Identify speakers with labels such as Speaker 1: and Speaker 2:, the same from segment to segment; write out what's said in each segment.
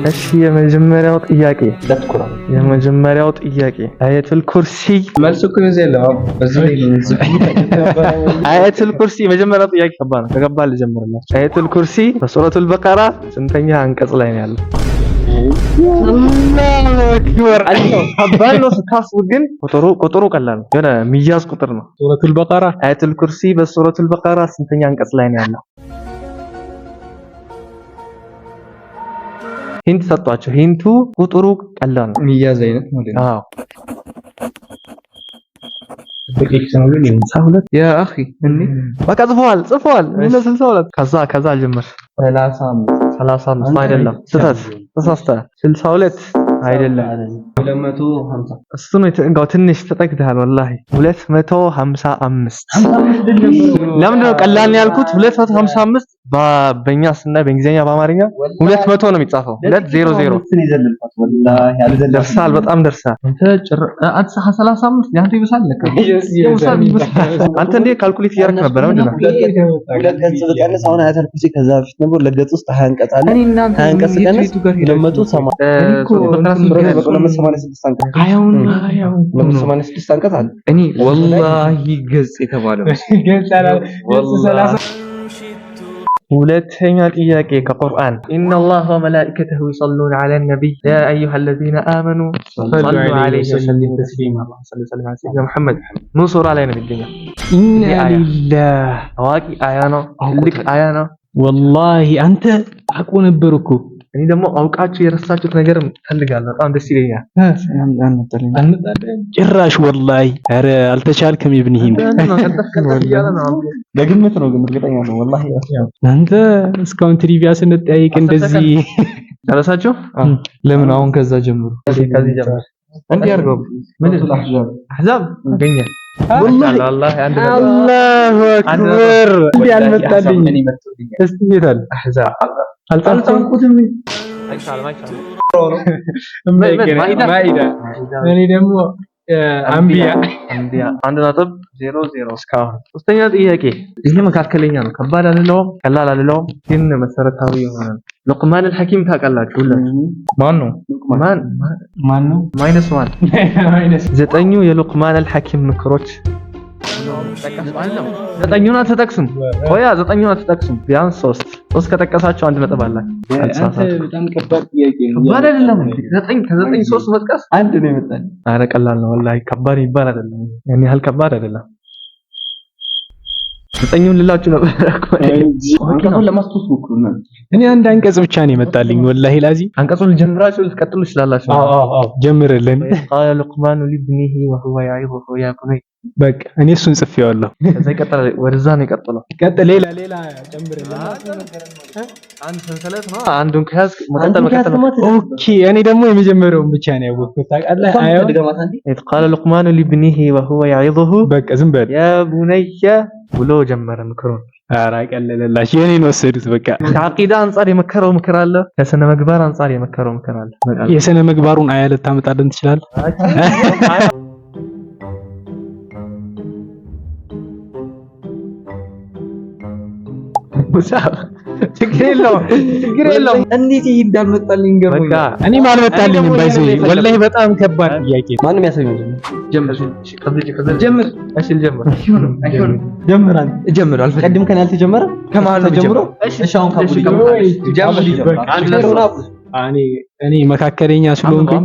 Speaker 1: እሺ የመጀመሪያው ጥያቄ አያቱል ኩርሲ
Speaker 2: መልስ እኮ የለም በዚህ
Speaker 1: አያቱል ኩርሲ የመጀመሪያው ጥያቄ ከባድ ነው። ከገባህ ልጀምርላችሁ። አያቱል ኩርሲ በሱረቱል በቀራ ስንተኛ አንቀጽ ላይ ነው ያለው? አላሁ አክበር። ከባድ ነው ስታስቡ፣ ግን ቁጥሩ ቀላል ነው። የሆነ ሚያዝ ቁጥር ነው።
Speaker 3: ሱረቱል በቀራ
Speaker 1: አያቱል ኩርሲ በሱረቱል በቀራ ስንተኛ አንቀጽ ላይ ነው ያለው? ሂንት ሰጧቸው። ሂንቱ ቁጥሩ ቀላል ነው።
Speaker 2: ሚያዝ አይነት ማለት ነው።
Speaker 1: አዎ
Speaker 2: በቂክስ ነው ግን ይሁን
Speaker 1: ያ አኺ እንዴ በቃ ጽፈዋል 62 ከዛ ጀምር 35 አይደለም ተሳስተህ 62 አይደለም
Speaker 2: 250
Speaker 1: እሱ ነው የተንጋው ትንሽ ተጠግተሃል ወላሂ 255 ለምን ነው ቀላል ነው ያልኩት 255 በእኛ ስናይ በእንግሊዘኛ በአማርኛ 200 ነው የሚጻፈው 200 ደርሳል በጣም ደርሳል አንተ 35 ያንተ ይብሳል ለካ አንተ እንዴ ካልኩሌት እያደረክ ነበር ምንድነው
Speaker 2: ለገጽ በቀነስ አሁን አያተል ኩርሲ ከዛ በፊት ነበር ለገጽ ውስጥ 20 አንቀጽ አለ 20 አንቀጽ ቀነስ 286 አንቀጽ አለ
Speaker 1: እኔ ወላሂ ገጽ የተባለው ገጽ ወላሂ ሁለተኛ ጥያቄ ከቁርአን ኢነላህ ወመላኢከተሁ ይሰሉነ ዐለን ነቢይ ያ አዩሀለዚነ አመኑ ሰሉ ዐለይሂ ወሰሊሙ ተስሊማ ሰለላሁ ዐለይሂ ወሰለም ሙሐመድ ኑ ሱራ ላይ ነው የሚገኘው።
Speaker 3: ኢና ሊላህ
Speaker 1: አዋቂ አያ ነው፣ ትልቅ አያ ነው።
Speaker 3: ወላሂ አንተ አውቆ ነበር እኮ
Speaker 1: እኔ ደግሞ አውቃችሁ የረሳችሁት ነገር ፈልጋለሁ። በጣም ደስ ይለኛል።
Speaker 3: ጭራሽ ወላሂ ኧረ አልተቻልክም። ይብንሂን
Speaker 2: ለግምት ነው ግን እርግጠኛ ነው ወላሂ።
Speaker 3: አንተ እስካሁን ትሪቪያ ስንጠያይቅ እንደዚህ
Speaker 1: ጨረሳችሁ?
Speaker 3: ለምን አሁን ከዛ ጀምሩ።
Speaker 1: ከዚህ ጀምሩ እንዴ አርገው ምን አህዛብ ገኛ ወላሂ
Speaker 3: አላሁ አክበር እንዴ አልመጣልኝ። እስቲ ይታል አህዛብ አልጻፍኩትም። ማኢዳ እኔ ደግሞ አንቢያ
Speaker 1: 1.00 እስካሁን። ሶስተኛ ጥያቄ ይሄ መካከለኛ ነው። ከባድ አይደለም፣ ቀላል አይደለም፣ ግን መሰረታዊ የሆነ ሉቅማን አልሐኪም ታውቃላችሁ ሁላችሁ? ማን ነው? ዘጠኙ የሉቅማን አልሐኪም ምክሮች ዘጠኙን አትጠቅሱም። ቆያ ዘጠኙን አትጠቅሱም። ቢያንስ ሶስት ከጠቀሳችሁ አንድ ነጥብ አላችሁ።
Speaker 2: በጣም ከባድ ጥያቄ ነው።
Speaker 1: ከባድ አይደለም። ከዘጠኝ ሶስት መጥቀስ
Speaker 2: አንድ ነው የመጣልኝ።
Speaker 1: ኧረ ቀላል ነው ወላሂ። ከባድ ይባል አይደለም፣ ያን ያህል ከባድ አይደለም። ዘጠኙን ልላችሁ ነበር እኮ
Speaker 2: አንቀጹን ለማስታወስ ሞክሩና
Speaker 3: እኔ አንድ አንቀጽ ብቻ ነው የመጣልኝ ወላሂ ላዚ።
Speaker 1: አንቀጹን ልጀምራችሁ ልትቀጥሉ ትችላላችሁ።
Speaker 3: አዎ ጀምርልን።
Speaker 1: ቃለ ሉቅማኑ ሊብኒሂ ወሁወ ያዒዙሁ ያ ቡነይ።
Speaker 3: በቃ እኔ እሱን ጽፌዋለሁ።
Speaker 1: ከዛ ይቀጥላል፣ ወደዛ ነው የቀጥለው።
Speaker 3: ሌላ ጨምርልን።
Speaker 1: አንድ ሰንሰለት ነው። አንዱን ከያዝክ መቀጠል።
Speaker 3: ኦኬ እኔ ደግሞ የመጀመሪያውን ብቻ ነው ያወቅሁት ታውቃለህ።
Speaker 1: ቃለ ሉቅማኑ ሊብኒሂ ወሁወ ያዒዙሁ
Speaker 3: በቃ ዝም በል
Speaker 1: ያ ቡነየ ብሎ ጀመረ ምክሩን።
Speaker 3: ኧረ ቀለለላችሁ፣ የኔን ወሰዱት። በቃ
Speaker 1: ከአቂዳ አንፃር የመከረው ምክር አለ፣ ከስነ ምግባር አንፃር የመከረው ምክር አለ።
Speaker 3: የስነ ምግባሩን አያ ልታመጣልን ትችላለህ?
Speaker 1: ችግር የለውም። እንዴት ይሄ እንዳልመጣልኝ ገርሞኝ በቃ
Speaker 3: እኔም አልመጣልኝም። ባይዘው ወላሂ በጣም ከባድ ጥያቄ።
Speaker 2: ማንም ያሳየው ጀምር።
Speaker 1: እሺ ልጀምር።
Speaker 2: ጀምር። አልፈቀድም ከኔ አልተጀመረ ከመሀል ነው ጀምሮ። እሺ አሁን
Speaker 3: እኔ መካከለኛ ስለሆንኩኝ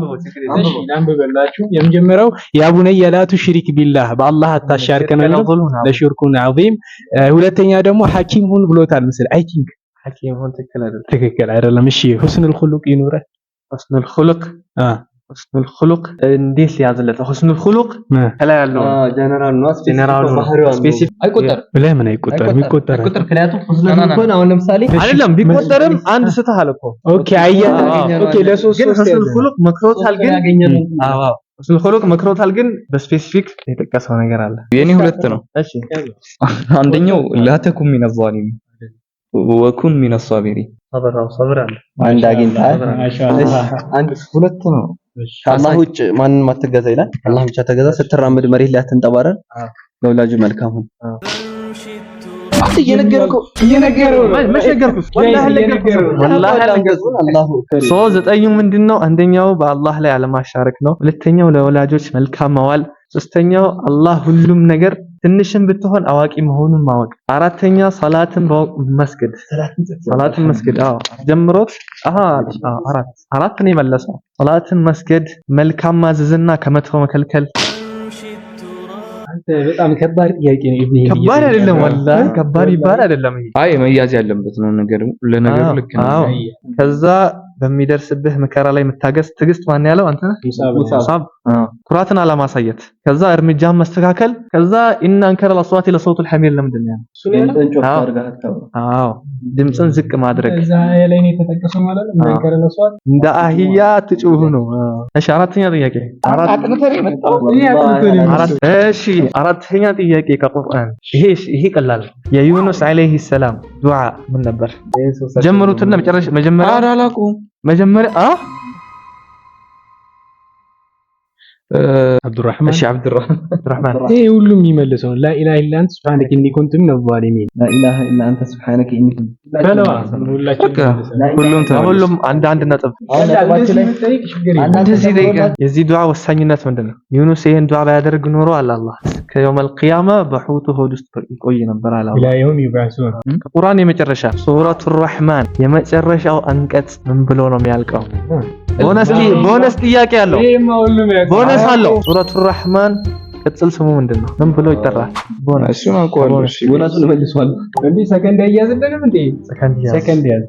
Speaker 3: እሺ ላንብበላችሁ። የመጀመሪያው ያ ቡነየ ላ ቱሽሪክ ቢላህ በአላህ አታሻርክ ነው ለሽርኩን ዐዚም። ሁለተኛ ደግሞ ሐኪም ሁን ብሎታል መሰለኝ። አይ ቲንክ
Speaker 1: ሐኪም ሁን
Speaker 3: ትክክል አይደለም። እሺ ሁስኑል ኹሉቅ ይኑረህ።
Speaker 1: ሁስኑል ኹሉቅ እንዴት ሊያዝለት? ሁስኑል ኹሉቅ ከላይ ያለው
Speaker 2: ጀነራል ነው።
Speaker 1: ስፔሲፊክ
Speaker 2: አይቆጠርም።
Speaker 3: ለምን አይቆጠርም? ይቆጠራል።
Speaker 2: ምክንያቱም ሁስኑል ኹሉቅ አሁን ለምሳሌ
Speaker 1: አይደለም ቢቆጠርም አንድ ስተሃል እኮ
Speaker 3: ኦኬ ኦኬ ለሶስት
Speaker 1: ግን ሁስኑል ኹሉቅ መክሮታል። ግን አዎ ሁስኑል ኹሉቅ መክሮታል። ግን በስፔሲፊክ የጠቀሰው ነገር አለ።
Speaker 2: የኔ ሁለት ነው።
Speaker 1: እሺ
Speaker 2: አንደኛው ላተኩም ሚነ ዛሊም ወኩን ሚነ ሳቢሪን።
Speaker 1: ሰብር አለ።
Speaker 2: አንድ አግኝተሃል። አንድ ሁለት ነው። ከአላህ ውጭ ማንንም አትገዛ ይላል። አላህ ብቻ ተገዛ። ስትራመድ መሬት ላይ አትንጠባረር። ለወላጅ መልካም ሁን።
Speaker 1: ዘጠኙ ምንድነው? አንደኛው በአላህ ላይ አለማሻረክ ነው። ሁለተኛው ለወላጆች መልካም መዋል። ሶስተኛው አላህ ሁሉም ነገር ትንሽም ብትሆን አዋቂ መሆኑን ማወቅ። አራተኛ ሰላትን መስገድ። ሰላትን መስገድ ጀምሮት አራት ነው የመለሰው። ሰላትን መስገድ፣ መልካም ማዘዝና ከመጥፎ መከልከል።
Speaker 3: አንተ በጣም ከባድ ጥያቄ ነው ኢብኑ።
Speaker 1: ከባድ አይደለም ወላሂ ከባድ ይባል አይደለም።
Speaker 4: አይ መያዝ ያለበት ነው ነገር ለነገሩ ልክ ነው።
Speaker 1: ከዛ በሚደርስብህ መከራ ላይ መታገስ። ትዕግስት ማን ያለው? አንተ ሙሳብ። ኩራትን አለማሳየት። ከዛ እርምጃን መስተካከል። ከዛ ኢነ አንከረል አስዋት ለሰውቱል ሐሚር ለምንድን ነው? ድምፅን ዝቅ ማድረግ።
Speaker 3: እዛ ላይ ነው የተጠቀሰው ማለት ነው። አንከረል አስዋት
Speaker 1: እንደ አህያ ትጩህ ነው። እሺ አራተኛ ጥያቄ እሺ አራተኛ ጥያቄ ከቁርአን ይሄ ቀላል። የዩኑስ አለይሂ ሰላም ዱዓ ምን ነበር? ጀምሩትና መጀመሪያ
Speaker 3: አብዱራህማን።
Speaker 1: እሺ አብዱራህማን
Speaker 3: ይሄ ሁሉም የሚመልሰው ላኢላሃ ኢላ አንተ ሱብሃነከ ኢኒ ኩንቱ ሚነዝ ዛሊሚን።
Speaker 2: ላኢላሃ ኢላ አንተ ሱብሃነከ ኢኒ
Speaker 1: ሁሉም አንድ ነጥብ። የዚህ ዱዓ ወሳኝነት ምንድነው? ዩኑስ ይሄን ዱዓ ባያደርግ ኖሮ አላህ ከየውመል ቂያማ በሑቱ ሆድ ውስጥ ይቆይ ነበር አለ አላህ።
Speaker 3: ኢላየውም ይባሱን።
Speaker 1: ቁርአን የመጨረሻ ሱረቱር ረህማን የመጨረሻው አንቀጽ ምን ብሎ ነው የሚያልቀው? ቦነስ ጥያቄ አለው። ቦነስ አለው። ሱረቱር ረህማን ቅጽል ስሙ ምንድነው? ምን ብሎ ይጠራል? ቦነስ
Speaker 2: ቦነሱን መልሷል።
Speaker 3: እንዴ ሰከንድ ያያዝልንም እንዴ ሰከንድ ያዝ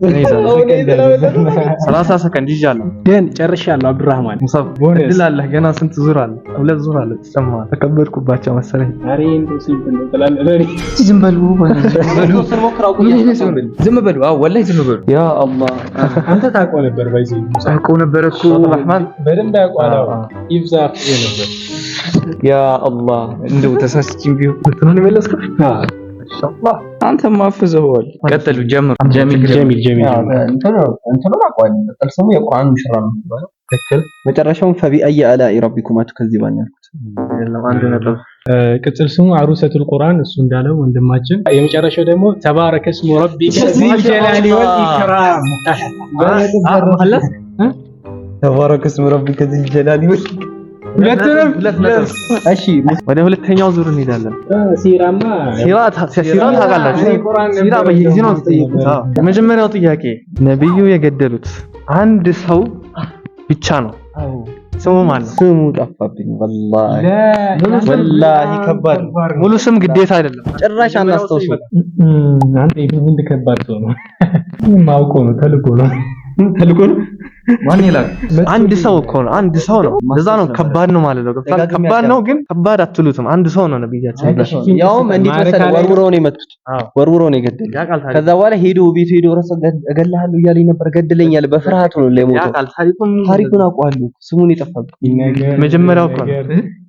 Speaker 1: 30 ሰከንድ ይዣለሁ።
Speaker 3: ግን ጨርሻለሁ። አብዱራህማን
Speaker 1: ሙሳብ እድል አለህ ገና። ስንት ዙር አለ? 2 ዙር አለ። ተሰማህ? ተከበድኩባቸው መሰለኝ።
Speaker 3: አሬ እንደው ሲምፕል ነው ተላልፈሪ።
Speaker 2: ዝም በሉ ዝም በሉ። ወላሂ ዝም በሉ። ያ አላህ
Speaker 3: አንተ ታውቀው ነበር ባይዘይ
Speaker 1: ታውቀው ነበር እኮ ረህማን
Speaker 3: በደንብ ያውቀዋል። ይብዛፍ ነበር።
Speaker 4: ያ አላህ እንደው ተሳስችኝ ቢሆን
Speaker 1: እንትኑን መለስከው።
Speaker 4: ኢንሻአላህ አንተ ማፍዘዋል። ቀጥሉ። ጀሚል
Speaker 2: እንትኑን አቋል ተልሰሙ የቁርአን ሙሽራ ነው የሚባለው። ትክክል። መጨረሻውን ፈቢአይ አላኢ ረቢኩማ ትከዚባን ያልኩት
Speaker 1: አንድ ነጥብ።
Speaker 3: ቅጽል ስሙ አሩሰቱል ቁርአን እሱ እንዳለው ወንድማችን። የመጨረሻው ደግሞ ተባረከ ስሙ ረቢከ ዚል ጀላሊ ወል ኢክራም።
Speaker 2: ተባረከ ስሙ ረቢከ ዚል ጀላሊ ወል እሺ
Speaker 1: ወደ ሁለተኛው ዙር እንሄዳለን።
Speaker 3: ሲራ
Speaker 1: ታውቃላችሁ? ሲራ በየጊዜው ነው የምትጠይቁት። የመጀመሪያው ጥያቄ ነብዩ የገደሉት አንድ ሰው ብቻ ነው። ስሙ ማለት
Speaker 2: ስሙ ጠፋብኝ። ወላሂ ከባድ።
Speaker 1: ሙሉ ስም ግዴታ አይደለም።
Speaker 2: ጭራሽ አናስተውሱ።
Speaker 3: አንተ ይሁን ከባድ ሰው ነው። ማውቆ ነው ተልቆ ነው።
Speaker 1: ማን ይላል? አንድ ሰው እኮ ነው። አንድ ሰው ነው። ለዛ ነው ከባድ ነው ማለት ነው። ከባድ ነው ግን ከባድ አትሉትም። አንድ ሰው ነው ነብያችን።
Speaker 2: ያውም እንዴት መሰለህ ወርውረው ነው የመቱት። ወርውረው ነው የገደሉት። ከዛ በኋላ ሄዶ ረሰ እገልሃለሁ እያለኝ ነበር። ገደለኛል በፍርሃቱ ነው ለሞተው። ታሪኩን አውቀዋለሁ። ስሙን የጠፋብኝ
Speaker 1: መጀመሪያው እኮ ነው።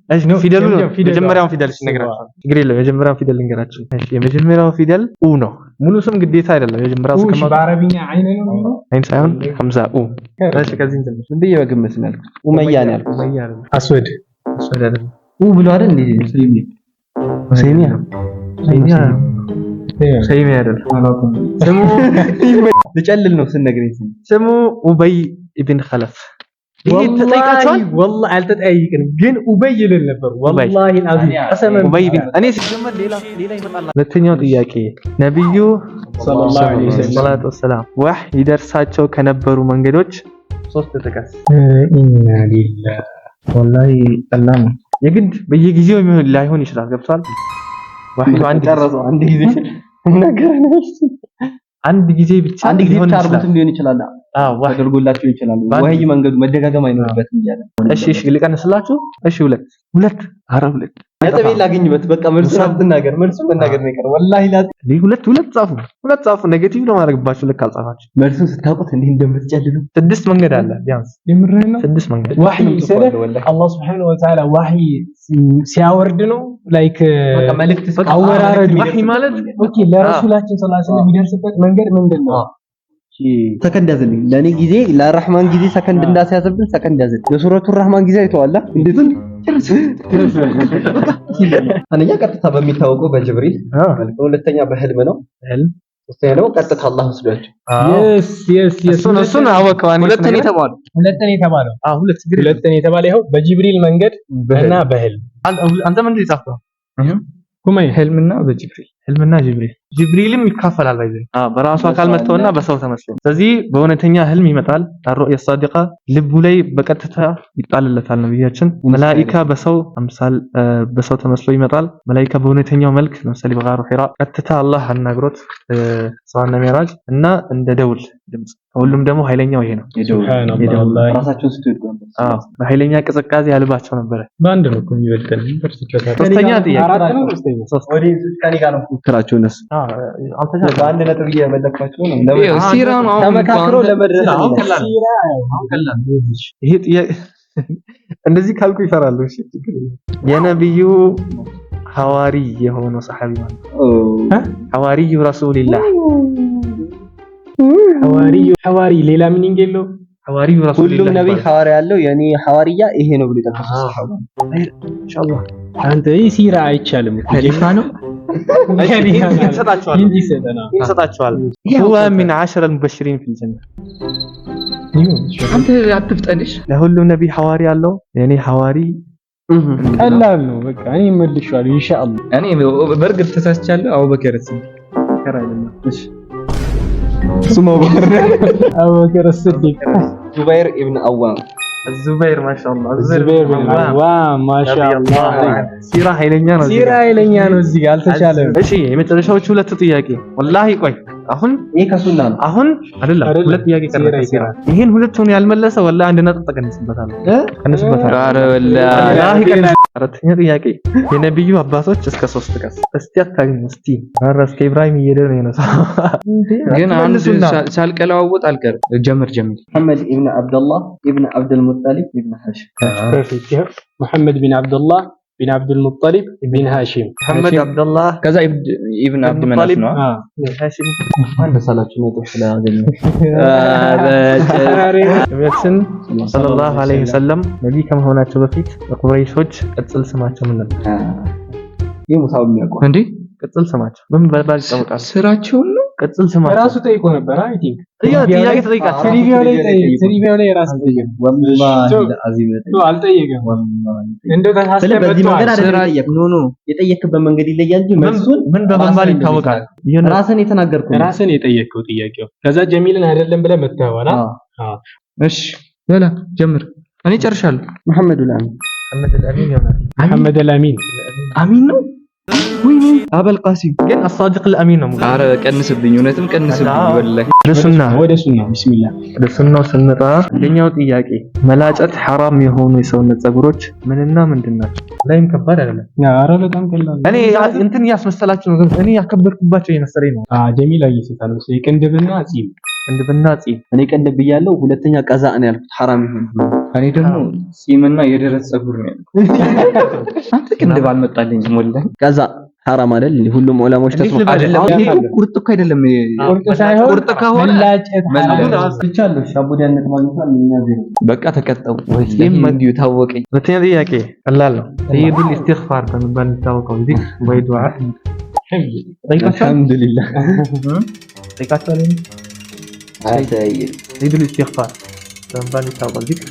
Speaker 1: እሺ ፊደሉ የመጀመሪያውን ፊደል ሲነግራችሁ ችግር የለም። የመጀመሪያውን ፊደል ልንገራችሁ። እሺ የመጀመሪያው ፊደል ኡ ነው። ሙሉ ስም ግዴታ አይደለም። የመጀመሪያው ስም
Speaker 3: በአረብኛ አይን ነው።
Speaker 1: አይን ሳይሆን ሐምዛ ኡ። እሺ ከዚህ እንትን
Speaker 2: ዝም ብዬ በግምት ነው ያልኩት። ኡመያ ነው ያልኩት።
Speaker 1: ኡመያ አይደለም።
Speaker 3: አስወድ
Speaker 1: አይደለም።
Speaker 2: ኡ ብሎ አይደል እንዴ? ሰይሚያ አይደለም። ስሙ ልጨልል ነው ስነግረኝ። ስሙ
Speaker 1: ኡበይ ኢብን ኸለፍ። ይሄ ተጠይቃችኋል?
Speaker 3: ወላሂ አልተጠያየቅንም፣ ግን ኡበይ ይልን ነበር። ወላሂ አልዓዚም
Speaker 1: ኡበይ ቢን እኔ ሲጀመር ሌላ ይመጣል። ሁለተኛው ጥያቄ ነብዩ ሰለላሁ ዐለይሂ ወሰለም ወህይ ይደርሳቸው ከነበሩ መንገዶች 3 ጥቀስ።
Speaker 3: ኢና ሊላህ
Speaker 1: ወላሂ ሰላም የግድ በየጊዜው ላይሆን ይችላል። ገብቷል? ወህይ አንድ ጊዜ ነገር ነው። አንድ ጊዜ ብቻ
Speaker 2: አርጉትም ሊሆን ይችላል። አገልግሎላችሁ ይችላል። ወህይ መንገዱ መደጋገም አይኖርበትም ይላል።
Speaker 1: እሺ ልቀንስላችሁ። እሺ ሁለት
Speaker 2: ነጥብ ላገኝበት። በቃ መልሱን አትናገር። መልሱን መናገር ነው የቀረው። ወላሂ
Speaker 1: ሁለት ጻፉ። ኔጌቲቭ ነው ማድረግባችሁ። ልክ አልጻፋችሁ።
Speaker 2: መልሱን ስታውቁት እንዴ እንደምትጨልሉ
Speaker 1: 6 መንገድ አለ ቢያንስ።
Speaker 3: የምርህን ነው?
Speaker 1: 6 መንገድ
Speaker 3: ወህይ ሲለ አላህ Subhanahu Wa Ta'ala ወህይ ሲያወርድ ነው። ላይክ
Speaker 2: መልእክት
Speaker 3: አወራረዱ
Speaker 1: ወህይ ማለት
Speaker 3: ኦኬ ለረሱላችን ሰለላሁ ዐለይሂ ወሰለም የሚደርስበት መንገድ ምንድነው?
Speaker 2: ሰከንድ ያዘልኝ። ለኔ ጊዜ ለረህማን ጊዜ ሰከንድ እንዳስያዘብን ሰከንድ ያዘልኝ። ለሱረቱ ረህማን ጊዜ አይተዋላ እንዴት አንደኛ ቀጥታ በሚታወቀው በጅብሪል፣ ሁለተኛ በህልም ነው። ሶስተኛ ደግሞ ቀጥታ አላህ ወስዷቸው።
Speaker 3: እሱን አወቀው። ሁለተኛ የተባለው ሁለተኛ የተባለው ይኸው በጅብሪል መንገድ እና በህልም።
Speaker 1: አንተ ምንድን የጻፍከው?
Speaker 3: ኩማይ ህልምና በጅብሪል
Speaker 1: ጅብሪልም ይካፈላል ባይዘ በራሱ አካል መጥተውና በሰው ተመስሎ። ስለዚህ በእውነተኛ ህልም ይመጣል። الرؤيا الصادقه ልቡ ላይ በቀጥታ ይጣልለታል ነብያችን። መላኢካ በሰው አምሳል በሰው ተመስሎ ይመጣል። መላኢካ በእውነተኛው መልክ ለምሳሌ በጋሩ ሒራ ቀጥታ አላህ አናግሮት ሰዋና ሚራጅ እና እንደ ደውል ድምጽ። ሁሉም ደግሞ ኃይለኛው ይሄ ነው የደውል ራሳቸውን ስትወዱ በኃይለኛ ቅዝቃዜ ያልባቸው ነበር።
Speaker 3: በአንድ ነው የሚበልጠን።
Speaker 1: ሶስተኛ ጥያቄ
Speaker 2: ወዲህ ከኔ ጋር ነው ፍክራቸው እነሱ በአንድ ነጥብ እየመለኳቸው ነው።
Speaker 4: ሲራው ነው
Speaker 2: ተመካክረው ለመድረስ
Speaker 1: ይሄ ጥያቄ እንደዚህ ካልኩ ይፈራሉ። እሺ የነብዩ ሐዋሪ የሆነው ሰሐቢ ማለት ሐዋሪ ረሱልላህ
Speaker 3: ሐዋሪ ሌላ ሚኒንግ የለው።
Speaker 1: ሐዋሪ ረሱልላህ
Speaker 2: ሁሉም ነብይ ሐዋሪ ያለው የኔ ሐዋሪያ ይሄ ነው ብሎ ተከሰሰ።
Speaker 1: ኢንሻአላህ
Speaker 3: አንተ ሲራ አይቻልም ጌታ ነው
Speaker 1: ይሰጣቸዋል። هو من 10 المبشرين في الجنة።
Speaker 4: አንተ አትፍጠንሽ።
Speaker 1: ለሁሉም ነብይ ሐዋሪ ያለው የኔ ሐዋሪ
Speaker 3: ቀላል ነው። በቃ እኔ መልሼዋለሁ ኢንሻአላህ።
Speaker 4: እኔ በርግጥ ተሳስቻለሁ። አቡበከር አይደለም። እሺ
Speaker 2: ስሙ
Speaker 3: አቡበከር ሲዲቅ
Speaker 2: ዙበይር ኢብኑ አዋም
Speaker 1: الزبير ما شاء الله
Speaker 3: الزبير بن العوام ما شاء الله
Speaker 1: ሲራ ኃይለኛ ነው እዚህ ጋር አልተቻለም። እሺ የመጨረሻዎቹ ሁለት ጥያቄ ወላሂ ቆይ አሁን ይሄ ከሱና ነው። አሁን አይደለም ሁለት ጥያቄ ቀረ ሲራ ይሄን ሁለቱን ያልመለሰ ወላሂ አንድ ነጥብ ተቀንስበታል። ኧረ ወላሂ አራተኛ ጥያቄ የነብዩ አባቶች እስከ 3 ቀስ እስቲ አታግኝ እስቲ ራስ ከኢብራሂም እየደረ ነው
Speaker 4: ግን አንድ ሳልቀላውጥ አልቀር ጀምር
Speaker 2: محمد ابن عبد الله ابن عبد المطلب ابن هاشم
Speaker 3: محمد بن عبد الله بن عبد المطلب بن هاشم
Speaker 1: محمد عبد الله
Speaker 4: كذا ابن عبد مناف ነው
Speaker 1: هاشم
Speaker 2: ማን በሳላችሁ ነው ተፈላገኝ
Speaker 1: ነብያችን ሰለላሁ ዐለይሂ ወሰለም ነብይ ከመሆናቸው በፊት ቁረይሾች ቅጽል ስማቸው ምን ነበር?
Speaker 2: ይሄ ሙሳው የሚያውቀው
Speaker 4: እንዴ
Speaker 1: ቅጽል ስማቸው ምን ባል ይታወቃል?
Speaker 4: ስራቸው ነው
Speaker 1: ቅጽል ስማቸው
Speaker 3: ራሱ ጠይቆ ነበር። አይ ቲንክ
Speaker 1: ጥያቄ ተጠይቃችሁ
Speaker 3: ትሪቪያው ላይ ራሱ ጠይቀው
Speaker 2: ወላሂ ለአዚም
Speaker 3: አልጠየቀም። እንደው ተሳስተህ
Speaker 2: በዚህ መንገድ አይደለም ኖ የጠየቅበት መንገድ ይለያል እንጂ መልሱን
Speaker 1: ምን በመባል ይታወቃል?
Speaker 2: ራስን የተናገርኩ
Speaker 3: ራስን የጠየቀው ጥያቄው ከዛ ጀሚልን አይደለም ብለህ መተዋላ።
Speaker 4: እሺ በላ ጀምር። እኔ ጨርሻለሁ።
Speaker 2: መሐመድ አልአሚን
Speaker 3: መሐመድ አልአሚን
Speaker 2: አሚን ነው
Speaker 1: ወይኔ
Speaker 2: አበል ቃሲም
Speaker 1: ግን الصادق الامين ነው።
Speaker 4: አረ ቀንስብኝ፣ እውነትም ቀንስብኝ ወላሂ።
Speaker 3: ወደ ሱና ቢስሚላህ
Speaker 1: ወደ ሱናው ስንመጣ አንደኛው ጥያቄ መላጨት ሐራም የሆኑ የሰውነት ፀጉሮች ምንና ምንድን ናቸው? ላይም ከባድ አይደለም።
Speaker 3: አረ በጣም ቀላል።
Speaker 1: እኔ እንትን ያስመሰላችሁ ነው። እኔ ያከበርኩባቸው የመሰለኝ ነው።
Speaker 3: ጀሚል አይሰጣል ነው ቅንድብና ጺም
Speaker 2: እኔ ቅንድብ ብያለሁ። ሁለተኛ ቀዛ ነው ያልኩት ሐራም ይሁን።
Speaker 4: እኔ ደግሞ ጺምና የደረት ፀጉር ነው ያልኩት። አንተ ቅንድብ አልመጣልኝም ወላሂ።
Speaker 2: ቀዛ ሐራም አይደል? ሁሉም ዑለማዎች ተስማሙ።
Speaker 4: ይሄ ቁርጥ እኮ አይደለም።
Speaker 3: ቁርጥ ሳይሆን
Speaker 4: ቁርጥ ከሆነ
Speaker 3: መላጨት
Speaker 2: ይቻላል። ሻቡዳነት ማግኘታል እኛ ዜሮ
Speaker 4: በቃ ተቀጠው። ወይም እንዲሁ ታወቀኝ።
Speaker 1: ሁለተኛ ጥያቄ ቀላል ነው። ሰይዱል ኢስቲግፋር በመባል የሚታወቀው ዚክር ወይ ዱዓ
Speaker 2: አልሐምዱሊላህ
Speaker 1: ጠይቃችኋል። ሰይዱል ኢስቲግፋር በመባል የሚታወቀው ዚክር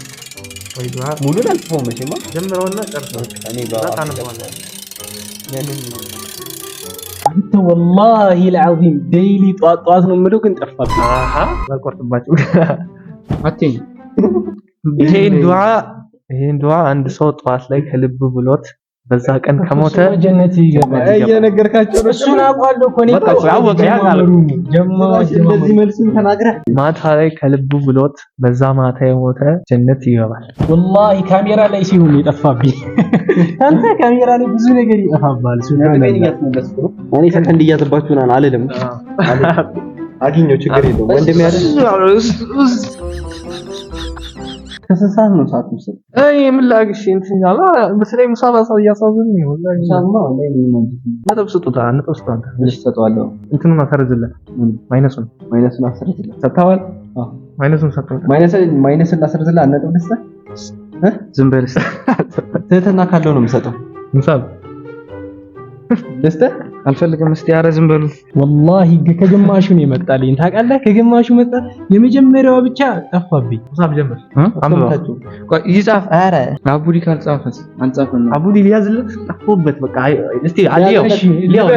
Speaker 1: ወይ ዱዓ
Speaker 2: ሙሉን አልፈው መቼማ
Speaker 1: ጀምረውና ጨርሰው
Speaker 2: እኔ
Speaker 3: አንተ ወላሂ العظيم ዴይሊ ጧት ነው የምለው ግን ጠፋብኝ።
Speaker 1: አልቆርጥባችሁ
Speaker 4: አትኝ
Speaker 1: ይሄን ዱዓ አንድ ሰው ጧት ላይ ከልብ ብሎት በዛ ቀን ከሞተ
Speaker 3: ጀነት ይገባል።
Speaker 2: እየነገርካቸው ነው።
Speaker 3: እሱን አውቃለሁ እኮ ነው።
Speaker 1: አወቀ ያውቃል።
Speaker 2: እንደዚህ መልሱን ተናግረህ
Speaker 1: ማታ ላይ ከልቡ ብሎት በዛ ማታ የሞተ ጀነት ይገባል።
Speaker 3: ወላሂ ካሜራ ላይ ሲሆን የጠፋብኝ። አንተ ካሜራ ላይ ብዙ ነገር ይጠፋባል።
Speaker 2: እኔ ሰከንድ እያዘባችሁና አልልም። አግኘው ችግር የለውም ወንድም ያለ ከሰሳት ነው ሰዓት ነው።
Speaker 1: እኔ ምን ላግሽ እንትን ያላ በተለይ ሙሳባሳው እያሳዘኝ ነው ወላሂ።
Speaker 2: ሙሳባ ላይ ነው
Speaker 1: ነጥብ ስጡታ
Speaker 2: ልጅ ሰጠዋለሁ።
Speaker 1: እንትኑን አሰርዝልህ ማይነሱን
Speaker 2: አሰርዝልህ
Speaker 1: ሰጥተዋል። ማይነሱን ሰጥተዋል።
Speaker 2: ማይነስን አሰርዝልህ ነጥብ ልስጥህ ዝም በል እስኪ ትህትና ካለው ነው የምሰጠው።
Speaker 1: ምሳብ
Speaker 2: ደስታ
Speaker 1: አልፈልግም። እስቲ ኧረ ዝም በሉ።
Speaker 3: ወላሂ ከግማሹ ነው የመጣልኝ ታውቃለህ? ከግማሹ መጣ። የመጀመሪያው ብቻ ጠፋብኝ።
Speaker 1: ምሳብ ጀምር። አንብባ ቆይ ይጻፍ። ኧረ
Speaker 4: አቡዲ ካልጻፈስ አንጻፈን ነው
Speaker 1: አቡዲ ሊያዝለት ጠፎበት። በቃ እስቲ አዲያው ሊያው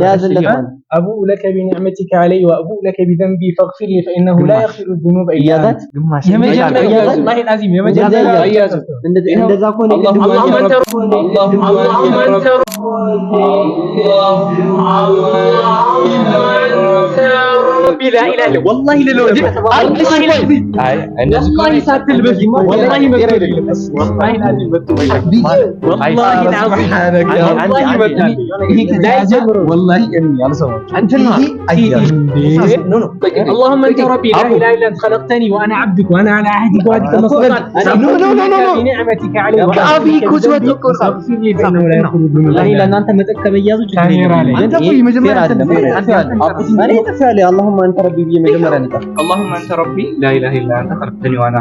Speaker 2: ያዝለት
Speaker 3: አቡ ለከ ቢኒዕመቲከ ዐለይ ወአቡ ለከ ቢዘንቢ ፈግፊር ሊ ፈኢነሁ ላ የግፊሩ ዙኑበ ኢላ አንተ።
Speaker 1: ግማሽ
Speaker 3: የመጀመሪያው ወላሂ አዚም የመጀመሪያው አያዝ
Speaker 2: እንደዛ ከሆነ
Speaker 4: اللهم انت
Speaker 3: ربي لا اله الا والله لو والله ساتل بس والله ما والله لازم والله العظيم والله اني انا سويت انت اللهم انت ربي لا اله الا انت خلقتني وانا عبدك وانا على عهدك ووعدك ما استطعت بنعمتك علي
Speaker 1: ابي كتبت
Speaker 3: والله الا انت متك بياض
Speaker 1: انت اخوي مجمع
Speaker 2: اللهم انت ربي بمجمع
Speaker 4: اللهم انت ربي لا اله الا انت خلقتني وانا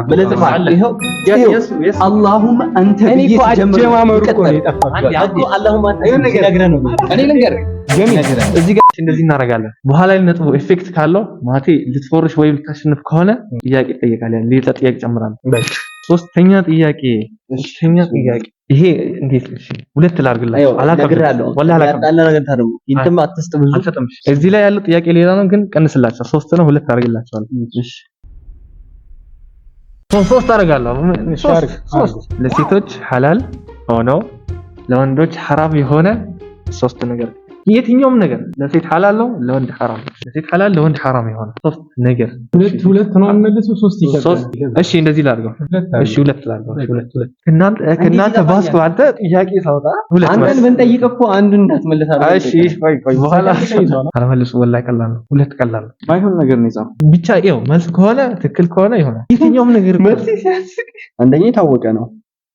Speaker 2: اللهم انت
Speaker 3: بي جمامر እኮ ነው የጠፋው
Speaker 2: اللهم انت ነግረህ ነው
Speaker 4: እኔ ልንገርህ
Speaker 1: እዚህ ጋር እንደዚህ እናደርጋለን። በኋላ ላይ ነጥቡ ኢፌክት ካለው ማለቴ ልትፎርሽ ወይ ልታሸንፍ ከሆነ ጥያቄ ይጠይቃል። ያን ሌላ ጥያቄ ጨምራለሁ። ሶስተኛ ጥያቄ ይሄ እንዴት እሺ፣ ሁለት ላድርግላችሁ። አላቀብራለሁ ወላሂ አላቀብራለሁ ነገር ታደርጉ እንተም አትስጥ ብዙ እዚህ ላይ ያለው ጥያቄ ሌላ ነው፣ ግን ቀንስላችሁ ሶስት ነው። ሁለት አድርግላችኋለሁ። እሺ ሶስት አደርጋለሁ። ሶስት ለሴቶች ሐላል ሆነው ለወንዶች ሐራም የሆነ ሶስት ነገር። የትኛውም ነገር ለሴት ሐላል ነው፣ ለወንድ ሐራም ነው። ለሴት ሐላል ለወንድ ሐራም የሆነ ሶስት ነገር።
Speaker 3: ሁለት ነው አንመልሱ ሶስት ይከብዳል።
Speaker 1: እሺ እንደዚህ ላድርገው። እሺ ሁለት ላድርገው። ሁለት ከእናንተ ባስኩ አንተ ጥያቄ ሳውጣ ሁለት
Speaker 2: አንተን ብንጠይቅ እኮ አንዱን እንዳትመልሳለህ።
Speaker 1: እሺ ቆይ በኋላ አልመልሱ። ወላሂ ቀላል ነው። ሁለት ቀላል ነው።
Speaker 4: ባይሆን ነገር ነው ይጻፍ
Speaker 1: ብቻ ይኸው መልስ ከሆነ ትክክል ከሆነ ይሆናል። የትኛውም ነገር
Speaker 2: መልስ ሲያስቅ አንደኛ የታወቀ ነው።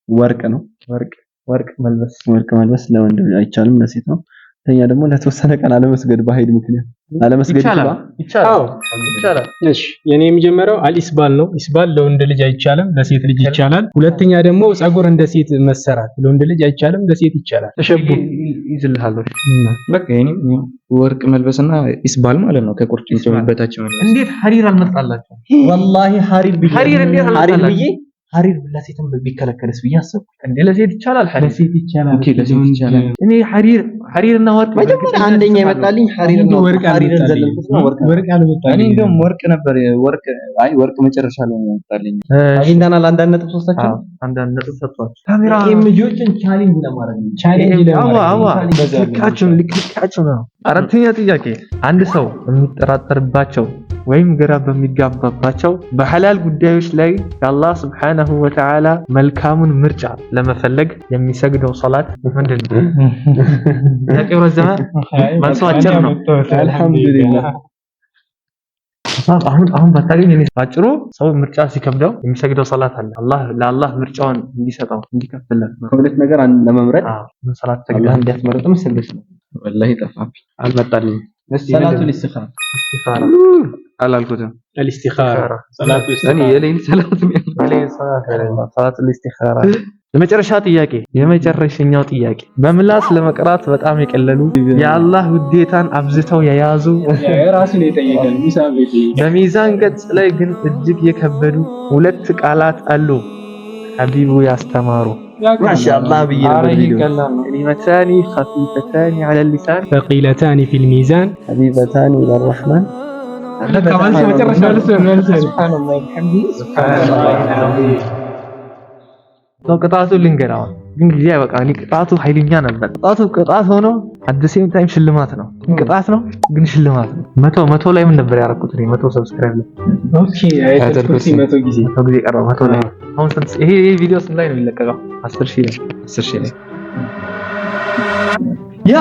Speaker 2: ወርቅ ነው።
Speaker 1: ወርቅ
Speaker 2: መልበስ ለወንድ አይቻልም፣ ለሴት ነው። ተኛ ደግሞ ለተወሰነ ቀን አለመስገድ በኃይል ምክንያት አለመስገድ
Speaker 1: ይቻላል።
Speaker 3: እሺ የኔ የመጀመሪያው አልኢስባል ነው። ኢስባል ለወንድ ልጅ አይቻልም፣ ለሴት ልጅ ይቻላል። ሁለተኛ ደግሞ ጸጉር እንደ ሴት መሰራት ለወንድ ልጅ አይቻልም፣ ለሴት ይቻላል። ተሸቡ
Speaker 1: ይዝልሃል።
Speaker 4: በቃ የኔ ወርቅ መልበስና ኢስባል ማለት ነው። ከቁርጭምጭሚት በታች መልበስ።
Speaker 1: እንዴት ሐሪር አልመጣላችሁ?
Speaker 2: ወላሂ ሐሪር ብዬ
Speaker 1: ሐሪር ለሴትም ቢከለከልስ ብዬ አሰብኩ። እንዴ ለሴት ይቻላል?
Speaker 3: ለሴት ይቻላል።
Speaker 1: ኦኬ ለሴት ይቻላል። እኔ ሐሪርና ወርቅ
Speaker 2: መጀመሪያ አንደኛ ይመጣልኝ ሐሪር ነው።
Speaker 3: ወርቅ አልመጣልኝ።
Speaker 4: እኔ እንደውም ወርቅ ነበር። ወርቅ መጨረሻ ላይ ይመጣልኝ።
Speaker 2: አግኝተናል። 1.3
Speaker 1: አንዳንድ ነጥብ ሰጥቷል።
Speaker 2: ካሜራ ኢሜጆችን ቻሌንጅ ለማድረግ ነው።
Speaker 1: ልካቸው ነው። አራተኛ ጥያቄ አንድ ሰው የሚጠራጠርባቸው ወይም ግራ በሚጋባባቸው በሐላል ጉዳዮች ላይ የአላህ Subhanahu Wa Ta'ala መልካሙን ምርጫ ለመፈለግ የሚሰግደው ሶላት ምንድን ነው? ጥያቄው ረዘመ፣ መልሱ አጭር ነው።
Speaker 3: አልহামዱሊላህ።
Speaker 1: አሁን ባታገኝ እኔ ባጭሩ ሰው ምርጫ ሲከብደው የሚሰግደው ሶላት አለ። ለአላህ ምርጫውን እንዲሰጠው እንዲከፍልለት
Speaker 2: ከሁለት ነገር ለመምረጥ
Speaker 1: ምን ሶላት ተገኘ
Speaker 2: አላህ እንዲያስመርጥም ስለሽ ነው።
Speaker 4: ወላሂ ጠፋብኝ፣
Speaker 1: አልመጣልኝ።
Speaker 2: ሰላቱል ኢስቲኻራ
Speaker 1: አላልኩትም።
Speaker 3: الاستخاره ሰላቱ
Speaker 1: እኔ የሌሊት ሰላት ነው። ሰላቱል ኢስቲኻራ። የመጨረሻ ጥያቄ የመጨረሻኛው ጥያቄ በምላስ ለመቅራት በጣም የቀለሉ የአላህ ውዴታን አብዝተው የያዙ
Speaker 3: ራሱን የጠየቀን ሙሳቤቲ
Speaker 1: በሚዛን ገጽ ላይ ግን እጅግ የከበዱ ሁለት ቃላት አሉ ሐቢቡ ያስተማሩ።
Speaker 2: ማሻአላህ
Speaker 1: كلمتان خفيفتان على اللسان
Speaker 3: ثقيلتان في الميزان
Speaker 2: حبيبتان إلى الرحمن.
Speaker 3: كمان سبحان الله وبحمده سبحان الله العظيم.
Speaker 1: ቅጣቱ ልንገራው ግን ጊዜ በቃ ቅጣቱ ኃይለኛ ነበር። ቅጣት ሆኖ at the same time ሽልማት ነው። ቅጣት ነው ግን ሽልማት ነው። መቶ ላይ ምን ነበር ያደረኩት? 100 ሰብስክራይብ ላይ
Speaker 3: ኦኬ አይተርኩት 100 ጊዜ
Speaker 1: ቀረው። 100 ላይ አሁን ይሄ ቪዲዮ ስንት ላይ ነው የሚለቀቀው? 10000 ላይ ያ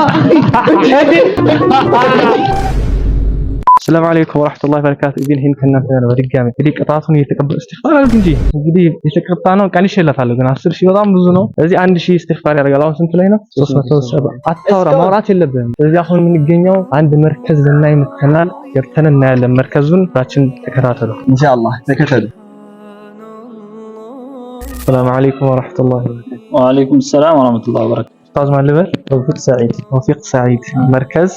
Speaker 1: السلام عليكم ورحمة الله وبركاته. إذن هين كنا በድጋሚ እንግዲህ ቅጣቱን እየተቀበል استغفار አድርግ እንጂ እንግዲህ የተቀጣ ነው ቀንሽ ይላታለሁ ግን 10000 በጣም ብዙ ነው። ስለዚህ 1000 استغفار ያደርጋል። አሁን ስንት ላይ ነው? 370 አታውራ ማውራት የለብህም። ስለዚህ አሁን የምንገኘው አንድ መርከዝ ላይ መተናል። ገብተን እናያለን መርከዙን። ባችን ተከታተሉ
Speaker 2: ኢንሻአላህ ተከታተሉ።
Speaker 1: السلام عليكم ورحمة الله وبركاته.
Speaker 5: وعليكم السلام ورحمة الله وبركاته.
Speaker 1: أستاذ معلم
Speaker 5: توفيق سعيد.
Speaker 1: توفيق سعيد.
Speaker 5: مركز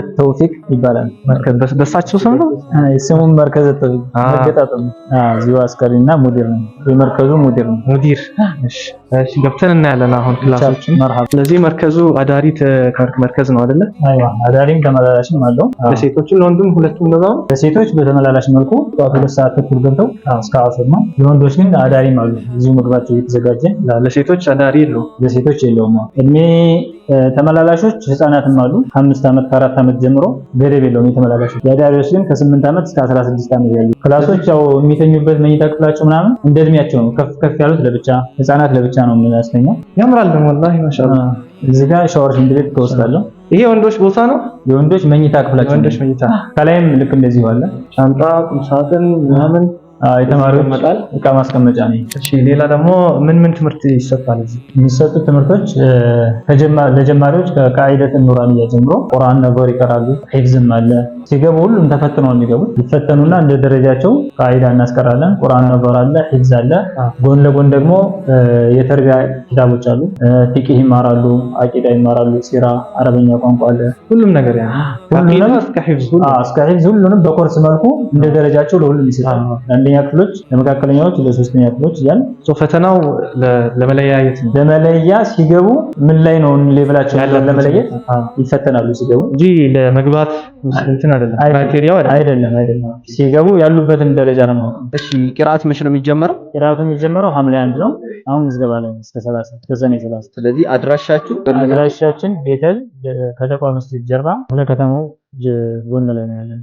Speaker 5: التوفيق ይባላል።
Speaker 1: مركز በሳቸው ስም ነው?
Speaker 5: ስሙም መርከዝ التوفيق መገጣጠም። እዚሁ አስከሪና ሙዲር ነው። የመርከዙ ሙዲር ነው።
Speaker 1: ሙዲር። እሺ ገብተን እናያለን አሁን ክላሶችን። ስለዚህ መርከዙ አዳሪ መርከዝ ነው አይደለ?
Speaker 5: አይዋ አዳሪም ተመላላሽም አለው።
Speaker 1: ለሴቶችም ለወንድም ሁለቱም ነው።
Speaker 5: ለሴቶች በተመላላሽ መልኩ ጠዋት 2 ሰዓት ተኩል ገብተው እስከ አስር ነው። ለወንዶች ግን አዳሪም አሉ። እዚሁ ምግባቸው እየተዘጋጀ።
Speaker 1: ለሴቶች አዳሪ የለውም።
Speaker 5: ለሴቶች የለውም። እድሜ ተመላላሾች ህፃናትም አሉ። ከ5 ዓመት ከ4 ዓመት ጀምሮ ገደብ የለውም የተመላላሾች። የአዳሪዎች ግን ከ8 ዓመት እስከ 16 ዓመት ያሉ ክላሶች ያው የሚተኙበት መኝታ ክፍላቸው ምናምን እንደ እድሜያቸው ነው። ከፍ ያሉት ለብቻ፣ ህፃናት ለብቻ ነው የምናስተኛው።
Speaker 1: ያምራል ደግሞ ወላሂ ማሻአላህ።
Speaker 5: እዚህ ጋር ሻወር ሽንት ቤት ተወስዳለሁ።
Speaker 1: ይሄ ወንዶች ቦታ ነው።
Speaker 5: የወንዶች መኝታ ክፍላቸው
Speaker 1: ወንዶች መኝታ
Speaker 5: ከላይም ልክ እንደዚህ አለ። ሻንጣ፣ ቁም ሳጥን ምናምን የተማሪዎች መጣል እቃ ማስቀመጫ ነው።
Speaker 1: እሺ ሌላ ደግሞ ምን ትምህርት ይሰጣል? እዚህ
Speaker 5: የሚሰጡ ትምህርቶች ለጀማሪዎች ከቃዒደት ኑራንያ ጀምሮ ቁርአን ነበር ይቀራሉ። ሂፍዝም አለ። ሲገቡ ሁሉም ተፈትነው የሚገቡት ይፈተኑና እንደ ደረጃቸው ቃዒዳ እናስቀራለን። ቁርአን ነበር አለ፣ ሂፍዝ አለ። ጎን ለጎን ደግሞ የተርቢያ ኪታቦች አሉ። ፊቅህ ይማራሉ፣ አቂዳ ይማራሉ፣ ሲራ፣ አረበኛ ቋንቋ አለ።
Speaker 1: ሁሉም ነገር ያ
Speaker 5: ሁሉንም እስከ ሂፍዝ ሁሉንም በኮርስ መልኩ እንደ ደረጃቸው ለሁሉም ይሰጣሉ። ለአንደኛ ክፍሎች፣ ለመካከለኛዎች፣ ለሶስተኛ ክፍሎች ይላል።
Speaker 1: ፈተናው ለመለያየት ነው።
Speaker 5: ለመለያ ሲገቡ ምን ላይ ነው ሌቭላቸው ለመለየት ይፈተናሉ ሲገቡ እንጂ
Speaker 1: ለመግባት እንትን አይደለም። ክራይቴሪያው
Speaker 5: አይደለም። ሲገቡ ያሉበትን ደረጃ ነው።
Speaker 2: እሺ ቂራአት መቼ ነው የሚጀመረው?
Speaker 5: ቂራአቱ የሚጀመረው ሐምሌ 1 ነው። አሁን ምዝገባ ላይ እስከ 30 ከሰኔ 30።
Speaker 2: ስለዚህ አድራሻችን
Speaker 5: ቤተል ከተቋም መስጊድ ጀርባ ለከተማው ጎን ላይ ነው ያለን።